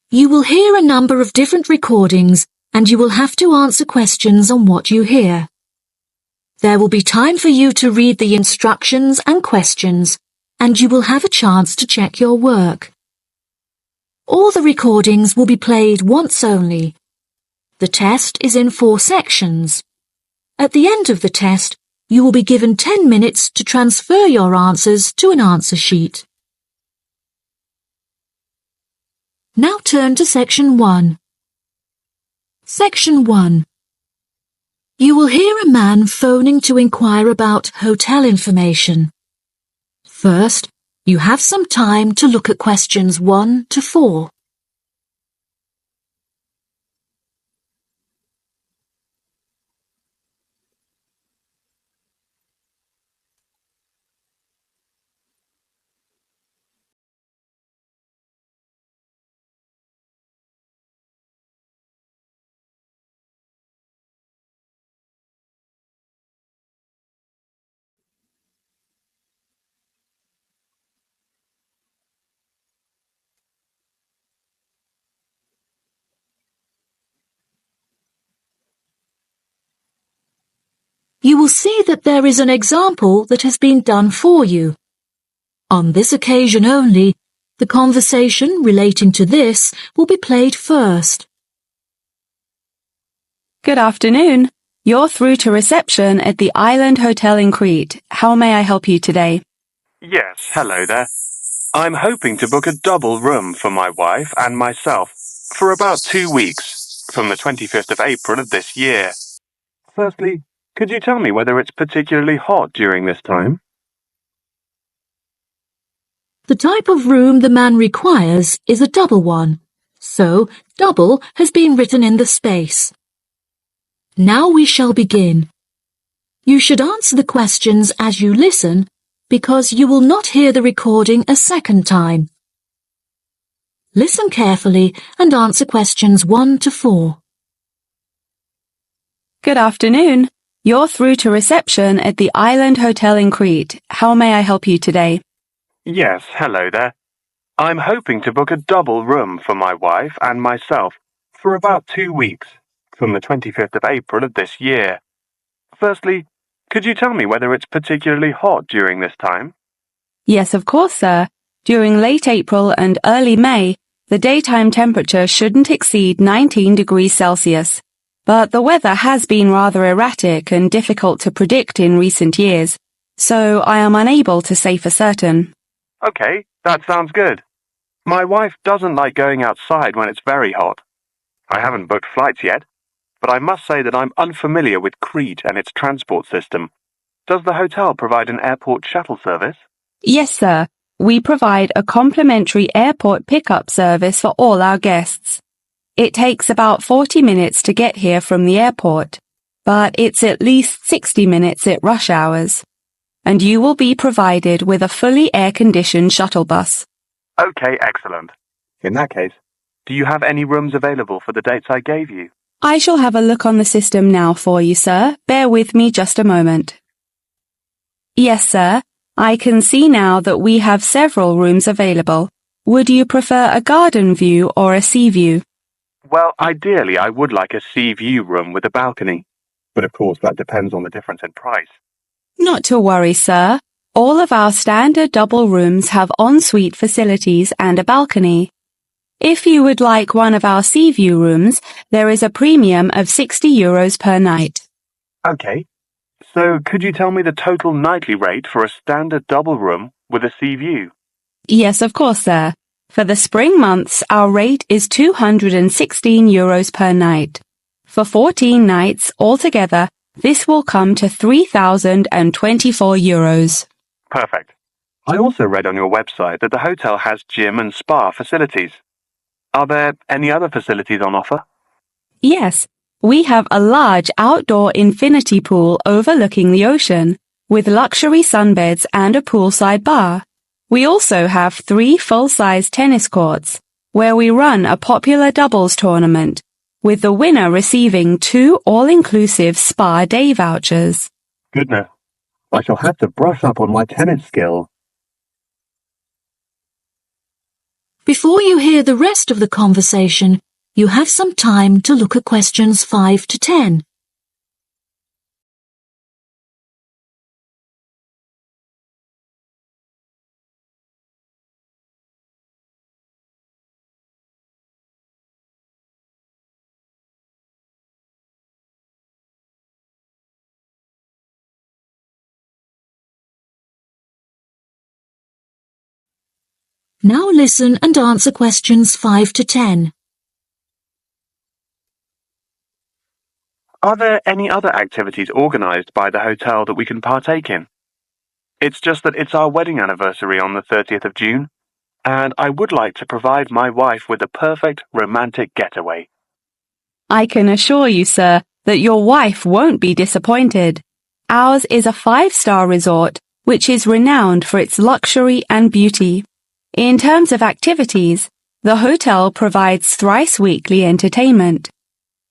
You will hear a number of different recordings and you will have to answer questions on what you hear. There will be time for you to read the instructions and questions, and you will have a chance to check your work. All the recordings will be played once only. The test is in 4 sections. At the end of the test, you will be given 10 minutes to transfer your answers to an answer sheet. Now turn to Section 1. Section 1. You will hear a man phoning to inquire about hotel information. First, you have some time to look at questions 1 to 4. You will see that there is an example that has been done for you. On this occasion only, the conversation relating to this will be played first. Good afternoon. You're through to reception at the Island Hotel in Crete. How may I help you today? Yes, hello there. I'm hoping to book a double room for my wife and myself for about 2 weeks, from the 25th of April of this year. Firstly, could you tell me whether it's particularly hot during this time? The type of room the man requires is a double one, so double has been written in the space. Now we shall begin. You should answer the questions as you listen, because you will not hear the recording a second time. Listen carefully and answer questions 1 to 4. Good afternoon. You're through to reception at the Island Hotel in Crete. How may I help you today? Yes, hello there. I'm hoping to book a double room for my wife and myself for about 2 weeks, from the 25th of April of this year. Firstly, could you tell me whether it's particularly hot during this time? Yes, of course, sir. During late April and early May, the daytime temperature shouldn't exceed 19 degrees Celsius. But the weather has been rather erratic and difficult to predict in recent years, so I am unable to say for certain. Okay, that sounds good. My wife doesn't like going outside when it's very hot. I haven't booked flights yet, but I must say that I'm unfamiliar with Crete and its transport system. Does the hotel provide an airport shuttle service? Yes, sir. We provide a complimentary airport pickup service for all our guests. It takes about 40 minutes to get here from the airport, but it's at least 60 minutes at rush hours. And you will be provided with a fully air-conditioned shuttle bus. Okay, excellent. In that case, do you have any rooms available for the dates I gave you? I shall have a look on the system now for you, sir. Bear with me just a moment. Yes, sir. I can see now that we have several rooms available. Would you prefer a garden view or a sea view? Well, ideally, I would like a sea view room with a balcony. But of course, that depends on the difference in price. Not to worry, sir. All of our standard double rooms have ensuite facilities and a balcony. If you would like one of our sea view rooms, there is a premium of €60 per night. Okay. So, could you tell me the total nightly rate for a standard double room with a sea view? Yes, of course, sir. For the spring months, our rate is €216 per night. For 14 nights altogether, this will come to €3,024. Perfect. I also read on your website that the hotel has gym and spa facilities. Are there any other facilities on offer? Yes, we have a large outdoor infinity pool overlooking the ocean, with luxury sunbeds and a poolside bar. We also have 3 full-size tennis courts, where we run a popular doubles tournament, with the winner receiving 2 all-inclusive spa day vouchers. Goodness, I shall have to brush up on my tennis skill. Before you hear the rest of the conversation, you have some time to look at questions 5 to 10. Now listen and answer questions 5 to 10. Are there any other activities organised by the hotel that we can partake in? It's just that it's our wedding anniversary on the 30th of June, and I would like to provide my wife with a perfect romantic getaway. I can assure you, sir, that your wife won't be disappointed. Ours is a 5-star resort, which is renowned for its luxury and beauty. In terms of activities, the hotel provides thrice-weekly entertainment.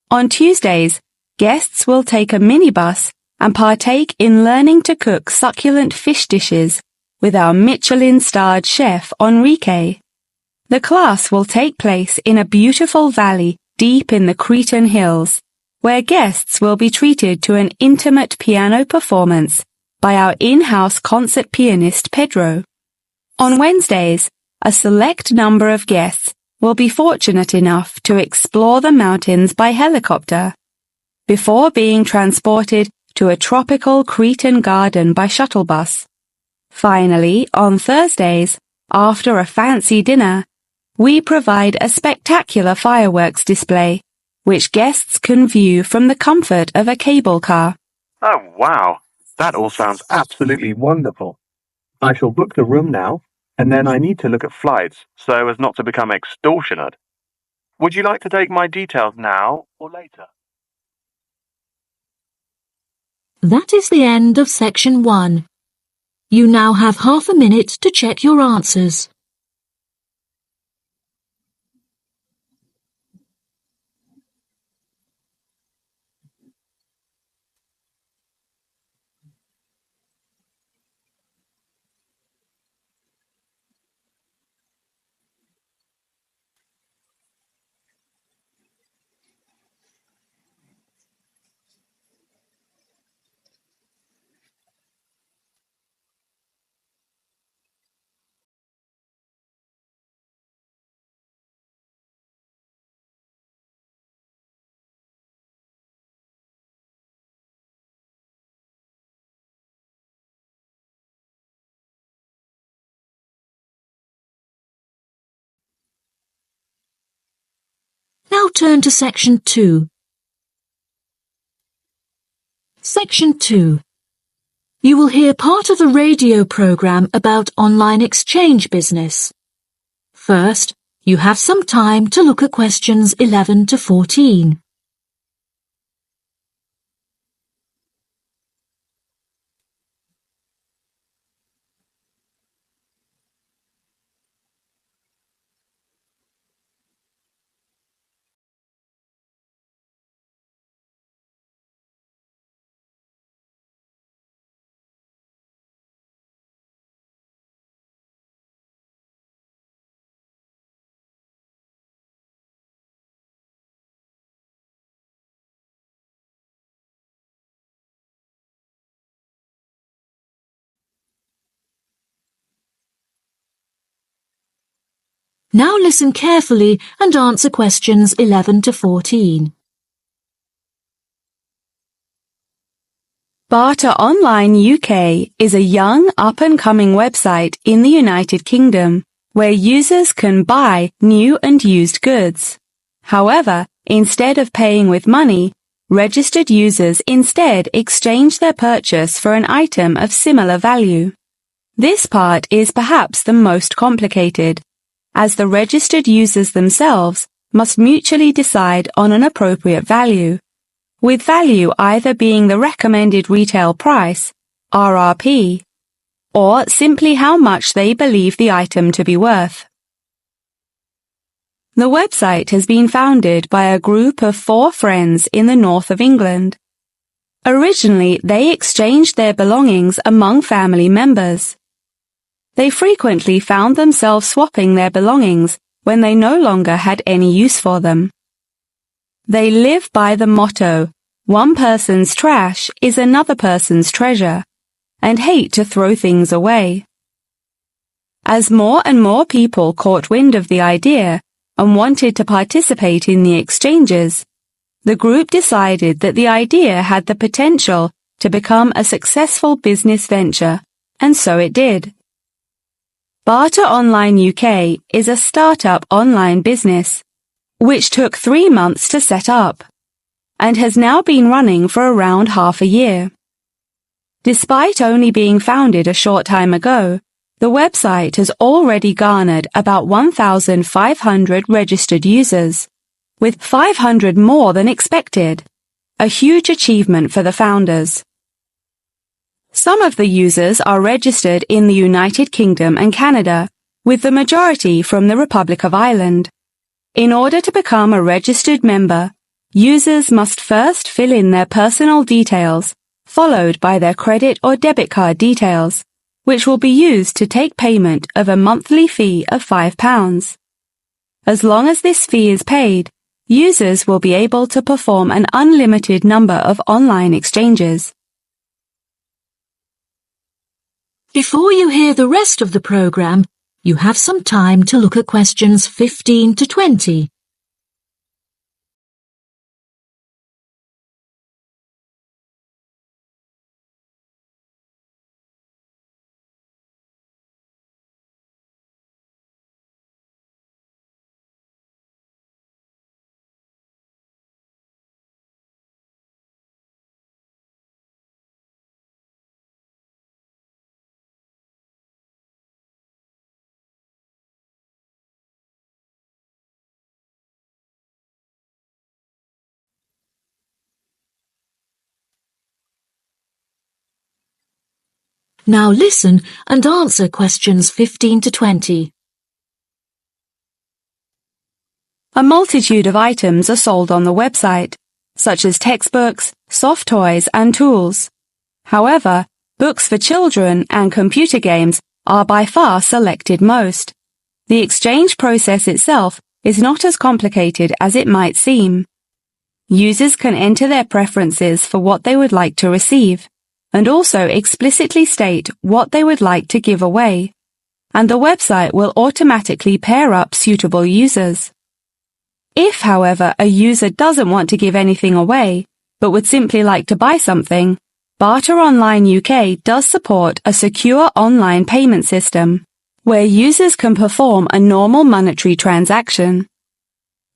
On Tuesdays, guests will take a minibus and partake in learning to cook succulent fish dishes with our Michelin-starred chef Enrique. The class will take place in a beautiful valley deep in the Cretan hills, where guests will be treated to an intimate piano performance by our in-house concert pianist Pedro. On Wednesdays, a select number of guests will be fortunate enough to explore the mountains by helicopter, before being transported to a tropical Cretan garden by shuttle bus. Finally, on Thursdays, after a fancy dinner, we provide a spectacular fireworks display, which guests can view from the comfort of a cable car. Oh, wow! That all sounds absolutely wonderful. I shall book the room now, and then I need to look at flights so as not to become extortionate. Would you like to take my details now or later? That is the end of section 1. You now have half a minute to check your answers. Now turn to section 2. Section 2. You will hear part of the radio program about online exchange business. First, you have some time to look at questions 11 to 14. Now listen carefully and answer questions 11 to 14. Barter Online UK is a young up-and-coming website in the United Kingdom where users can buy new and used goods. However, instead of paying with money, registered users instead exchange their purchase for an item of similar value. This part is perhaps the most complicated, as the registered users themselves must mutually decide on an appropriate value, with value either being the recommended retail price, RRP, or simply how much they believe the item to be worth. The website has been founded by a group of 4 friends in the north of England. Originally, they exchanged their belongings among family members. They frequently found themselves swapping their belongings when they no longer had any use for them. They live by the motto, one person's trash is another person's treasure, and hate to throw things away. As more and more people caught wind of the idea and wanted to participate in the exchanges, the group decided that the idea had the potential to become a successful business venture, and so it did. Barter Online UK is a startup online business, which took 3 months to set up, and has now been running for around half a year. Despite only being founded a short time ago, the website has already garnered about 1,500 registered users, with 500 more than expected, a huge achievement for the founders. Some of the users are registered in the United Kingdom and Canada, with the majority from the Republic of Ireland. In order to become a registered member, users must first fill in their personal details, followed by their credit or debit card details, which will be used to take payment of a monthly fee of £5. As long as this fee is paid, users will be able to perform an unlimited number of online exchanges. Before you hear the rest of the program, you have some time to look at questions 15 to 20. Now listen and answer questions 15 to 20. A multitude of items are sold on the website, such as textbooks, soft toys, and tools. However, books for children and computer games are by far selected most. The exchange process itself is not as complicated as it might seem. Users can enter their preferences for what they would like to receive, and also explicitly state what they would like to give away, and the website will automatically pair up suitable users. If, however, a user doesn't want to give anything away, but would simply like to buy something, Barter Online UK does support a secure online payment system, where users can perform a normal monetary transaction.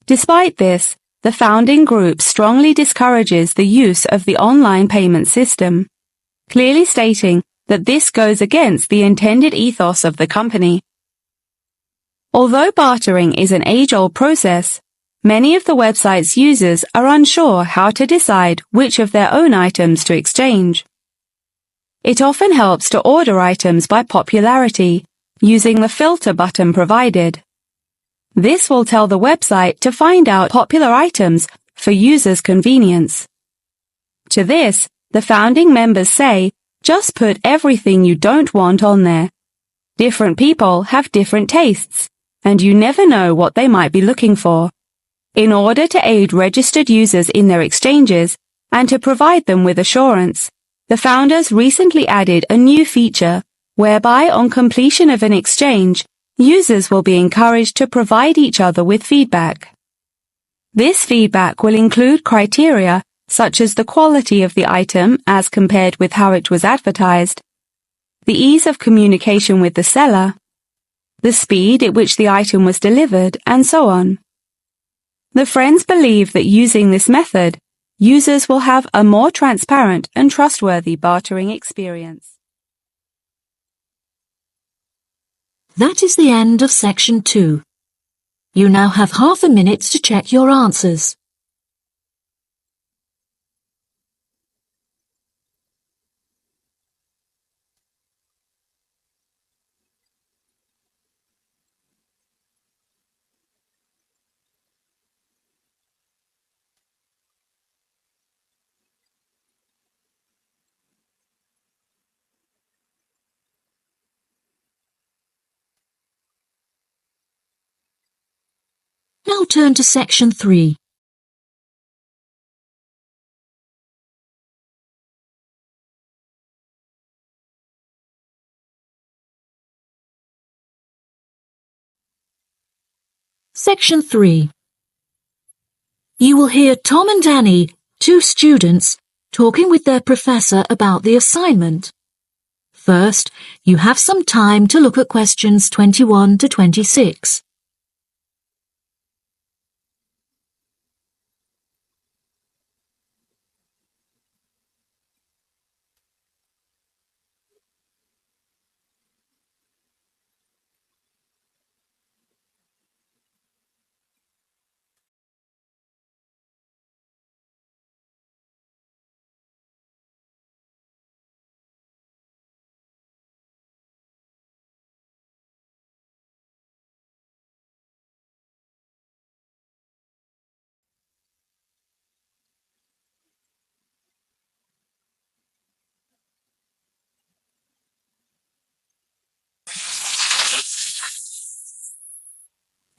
Despite this, the founding group strongly discourages the use of the online payment system, clearly stating that this goes against the intended ethos of the company. Although bartering is an age-old process, many of the website's users are unsure how to decide which of their own items to exchange. It often helps to order items by popularity, using the filter button provided. This will tell the website to find out popular items for users' convenience. To this, the founding members say, just put everything you don't want on there. Different people have different tastes, and you never know what they might be looking for. In order to aid registered users in their exchanges and to provide them with assurance, the founders recently added a new feature whereby on completion of an exchange, users will be encouraged to provide each other with feedback. This feedback will include criteria such as the quality of the item as compared with how it was advertised, the ease of communication with the seller, the speed at which the item was delivered, and so on. The friends believe that using this method, users will have a more transparent and trustworthy bartering experience. That is the end of section 2. You now have half a minute to check your answers. Now turn to Section 3. Section 3. You will hear Tom and Annie, two students, talking with their professor about the assignment. First, you have some time to look at questions 21 to 26.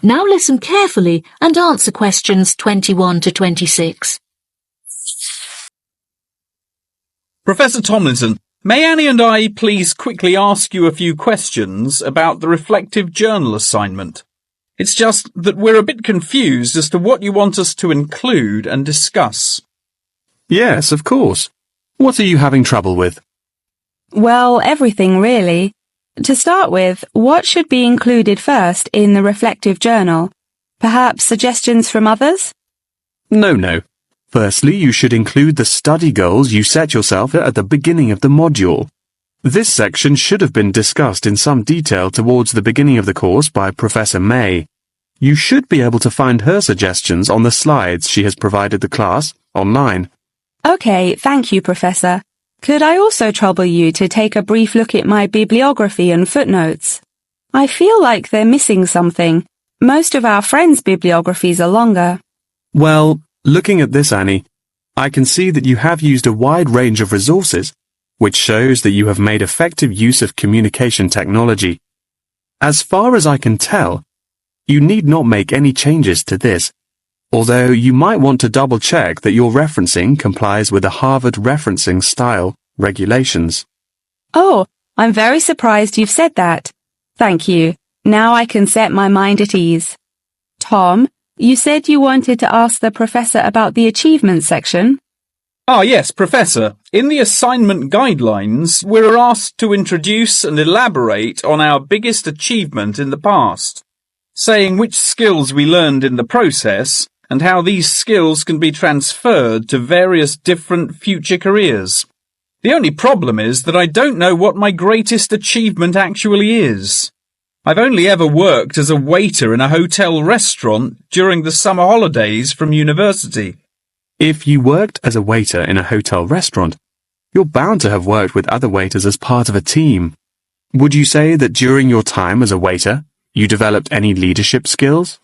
Now listen carefully and answer questions 21 to 26. Professor Tomlinson, may Annie and I please quickly ask you a few questions about the reflective journal assignment? It's just that we're a bit confused as to what you want us to include and discuss. Yes, of course. What are you having trouble with? Well, everything really. To start with, what should be included first in the reflective journal? Perhaps suggestions from others? No. Firstly, you should include the study goals you set yourself at the beginning of the module. This section should have been discussed in some detail towards the beginning of the course by Professor May. You should be able to find her suggestions on the slides she has provided the class online. Okay, thank you, Professor. Could I also trouble you to take a brief look at my bibliography and footnotes? I feel like they're missing something. Most of our friends' bibliographies are longer. Well, looking at this, Annie, I can see that you have used a wide range of resources, which shows that you have made effective use of communication technology. As far as I can tell, you need not make any changes to this, although you might want to double-check that your referencing complies with the Harvard Referencing Style regulations. Oh, I'm very surprised you've said that. Thank you. Now I can set my mind at ease. Tom, you said you wanted to ask the professor about the achievement section? Yes, Professor. In the assignment guidelines, we're asked to introduce and elaborate on our biggest achievement in the past, saying which skills we learned in the process and how these skills can be transferred to various different future careers. The only problem is that I don't know what my greatest achievement actually is. I've only ever worked as a waiter in a hotel restaurant during the summer holidays from university. If you worked as a waiter in a hotel restaurant, you're bound to have worked with other waiters as part of a team. Would you say that during your time as a waiter, you developed any leadership skills?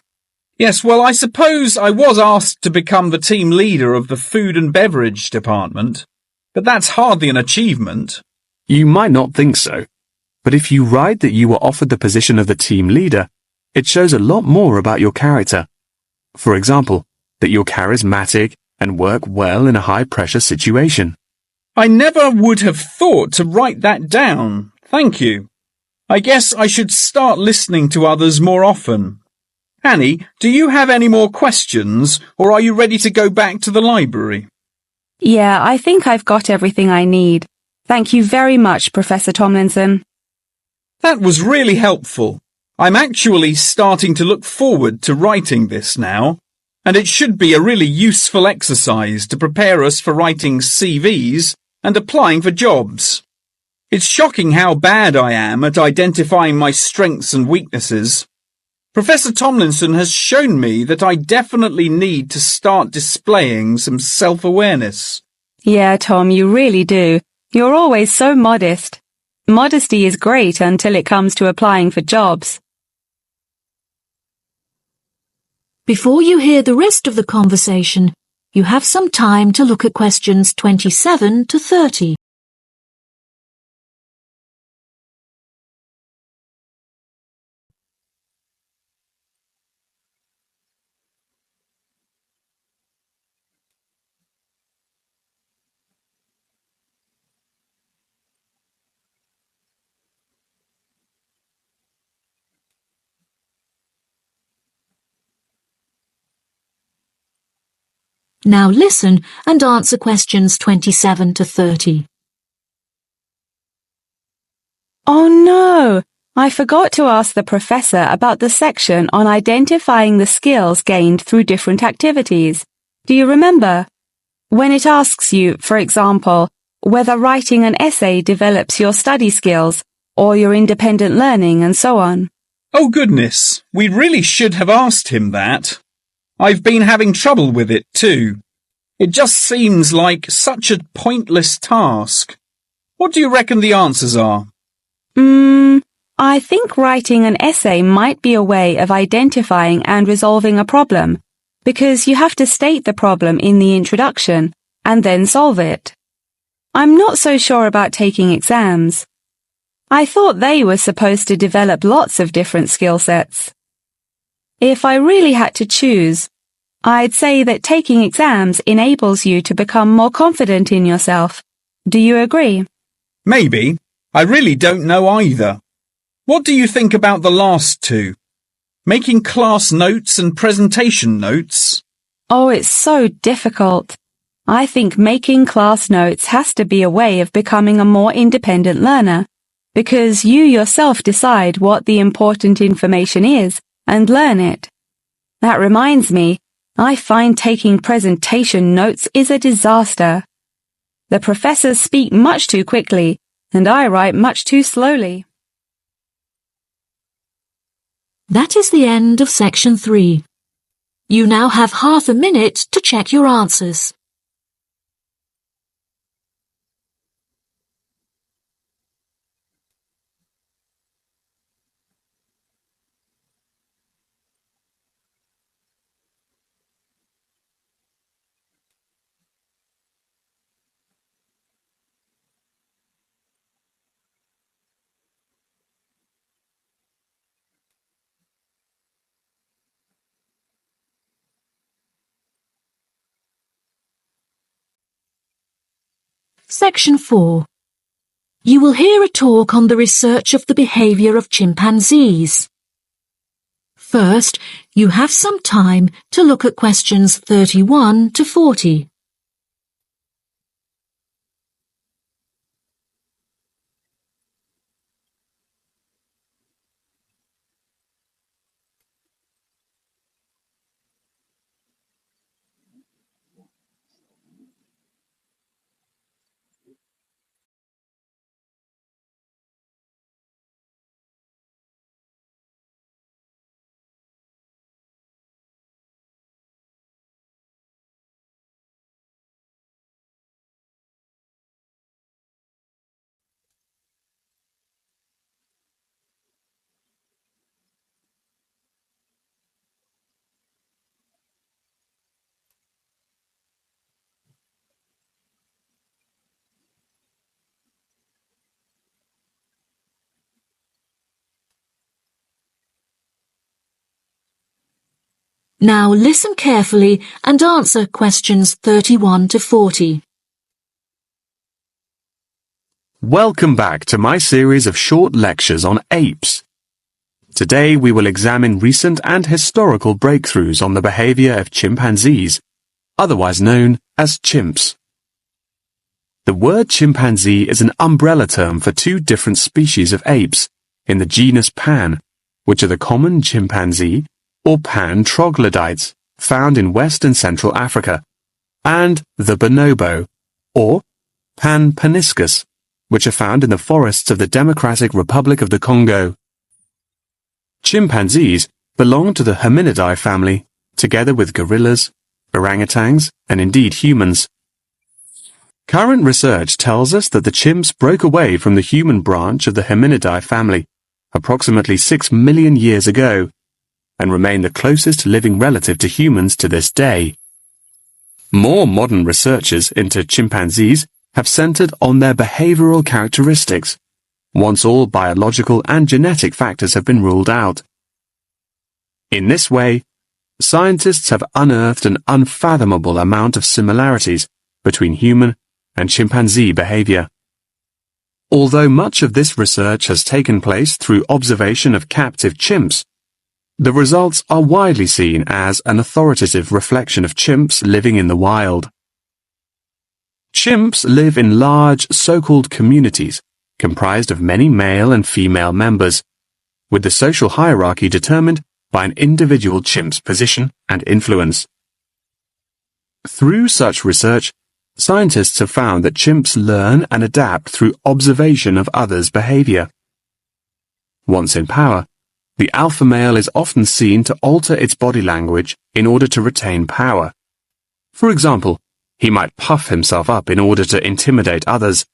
Yes, well, I suppose I was asked to become the team leader of the food and beverage department, but that's hardly an achievement. You might not think so, but if you write that you were offered the position of the team leader, it shows a lot more about your character. For example, that you're charismatic and work well in a high-pressure situation. I never would have thought to write that down. Thank you. I guess I should start listening to others more often. Annie, do you have any more questions, or are you ready to go back to the library? Yeah, I think I've got everything I need. Thank you very much, Professor Tomlinson. That was really helpful. I'm actually starting to look forward to writing this now, and it should be a really useful exercise to prepare us for writing CVs and applying for jobs. It's shocking how bad I am at identifying my strengths and weaknesses. Professor Tomlinson has shown me that I definitely need to start displaying some self-awareness. Yeah, Tom, you really do. You're always so modest. Modesty is great until it comes to applying for jobs. Before you hear the rest of the conversation, you have some time to look at questions 27 to 30. Now listen and answer questions 27 to 30. Oh no! I forgot to ask the professor about the section on identifying the skills gained through different activities. Do you remember? When it asks you, for example, whether writing an essay develops your study skills or your independent learning and so on. Oh goodness, we really should have asked him that. I've been having trouble with it too. It just seems like such a pointless task. What do you reckon the answers are? I think writing an essay might be a way of identifying and resolving a problem, because you have to state the problem in the introduction and then solve it. I'm not so sure about taking exams. I thought they were supposed to develop lots of different skill sets. If I really had to choose, I'd say that taking exams enables you to become more confident in yourself. Do you agree? Maybe. I really don't know either. What do you think about the last two? Making class notes and presentation notes? Oh, it's so difficult. I think making class notes has to be a way of becoming a more independent learner, because you yourself decide what the important information is and learn it. That reminds me, I find taking presentation notes is a disaster. The professors speak much too quickly, and I write much too slowly. That is the end of section 3. You now have half a minute to check your answers. Section 4. You will hear a talk on the research of the behaviour of chimpanzees. First, you have some time to look at questions 31 to 40. Now listen carefully and answer questions 31 to 40. Welcome back to my series of short lectures on apes. Today we will examine recent and historical breakthroughs on the behavior of chimpanzees, otherwise known as chimps. The word chimpanzee is an umbrella term for two different species of apes in the genus Pan, which are the common chimpanzee or pan troglodytes found in West and Central Africa, and the bonobo, or Pan paniscus, which are found in the forests of the Democratic Republic of the Congo. Chimpanzees belong to the Hominidae family, together with gorillas, orangutans, and indeed humans. Current research tells us that the chimps broke away from the human branch of the Hominidae family approximately 6 million years ago, and remain the closest living relative to humans to this day. More modern researches into chimpanzees have centered on their behavioral characteristics, once all biological and genetic factors have been ruled out. In this way, scientists have unearthed an unfathomable amount of similarities between human and chimpanzee behavior. Although much of this research has taken place through observation of captive chimps, The results are widely seen as an authoritative reflection of chimps living in the wild. Chimps live in large so-called communities comprised of many male and female members, with the social hierarchy determined by an individual chimp's position and influence. Through such research, scientists have found that chimps learn and adapt through observation of others' behavior. Once in power, the alpha male is often seen to alter its body language in order to retain power. For example, he might puff himself up in order to intimidate others,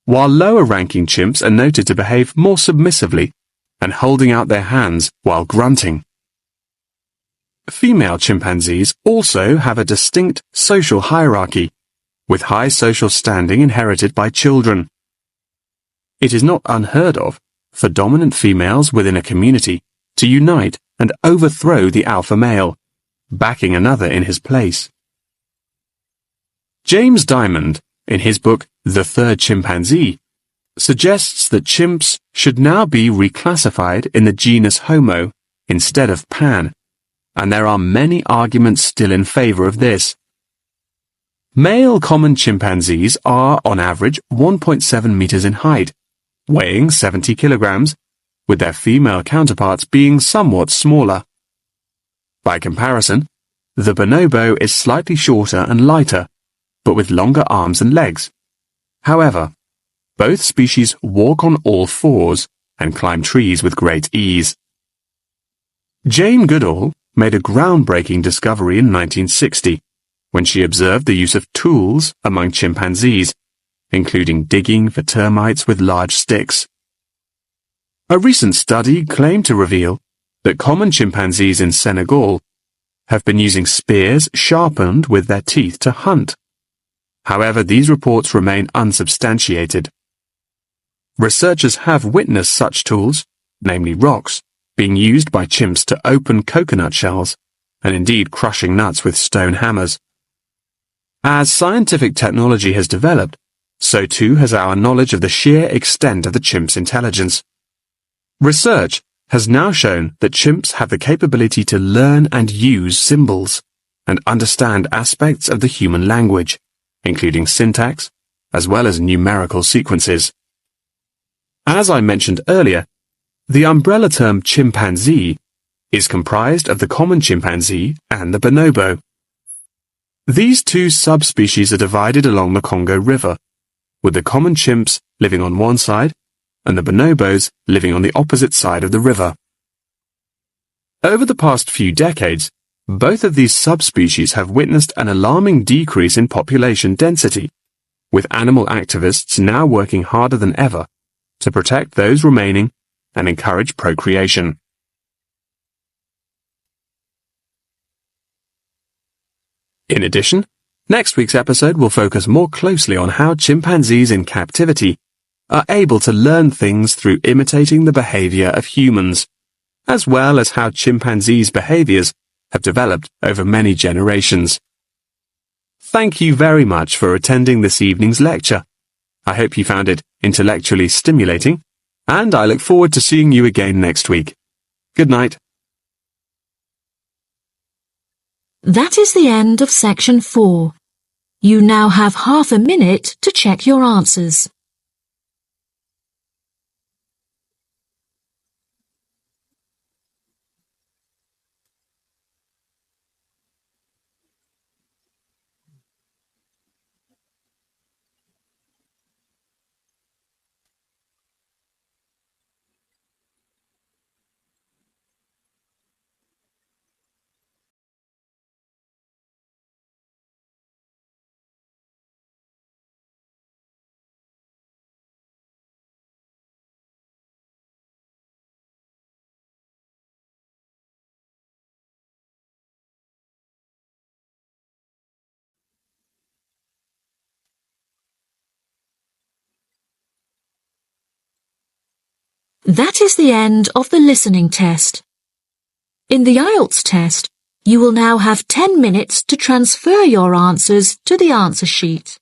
while lower-ranking chimps are noted to behave more submissively and holding out their hands while grunting. Female chimpanzees also have a distinct social hierarchy, with high social standing inherited by children. It is not unheard of for dominant females within a community to unite and overthrow the alpha male, backing another in his place. James Diamond, in his book The Third Chimpanzee, suggests that chimps should now be reclassified in the genus Homo instead of Pan, and there are many arguments still in favor of this. Male common chimpanzees are, on average, 1.7 meters in height, weighing 70 kilograms, with their female counterparts being somewhat smaller. By comparison, the bonobo is slightly shorter and lighter, but with longer arms and legs. However, both species walk on all fours and climb trees with great ease. Jane Goodall made a groundbreaking discovery in 1960 when she observed the use of tools among chimpanzees, including digging for termites with large sticks. A recent study claimed to reveal that common chimpanzees in Senegal have been using spears sharpened with their teeth to hunt. However, these reports remain unsubstantiated. Researchers have witnessed such tools, namely rocks, being used by chimps to open coconut shells, and indeed crushing nuts with stone hammers. As scientific technology has developed, so too has our knowledge of the sheer extent of the chimp's intelligence. Research has now shown that chimps have the capability to learn and use symbols, and understand aspects of the human language, including syntax, as well as numerical sequences. As I mentioned earlier, the umbrella term chimpanzee is comprised of the common chimpanzee and the bonobo. These two subspecies are divided along the Congo River, with the common chimps living on one side and the bonobos living on the opposite side of the river. Over the past few decades, both of these subspecies have witnessed an alarming decrease in population density, with animal activists now working harder than ever to protect those remaining and encourage procreation. In addition, next week's episode will focus more closely on how chimpanzees in captivity are able to learn things through imitating the behavior of humans, as well as how chimpanzees' behaviors have developed over many generations. Thank you very much for attending this evening's lecture. I hope you found it intellectually stimulating, and I look forward to seeing you again next week. Good night. That is the end of section 4. You now have half a minute to check your answers. That is the end of the listening test. In the IELTS test, you will now have 10 minutes to transfer your answers to the answer sheet.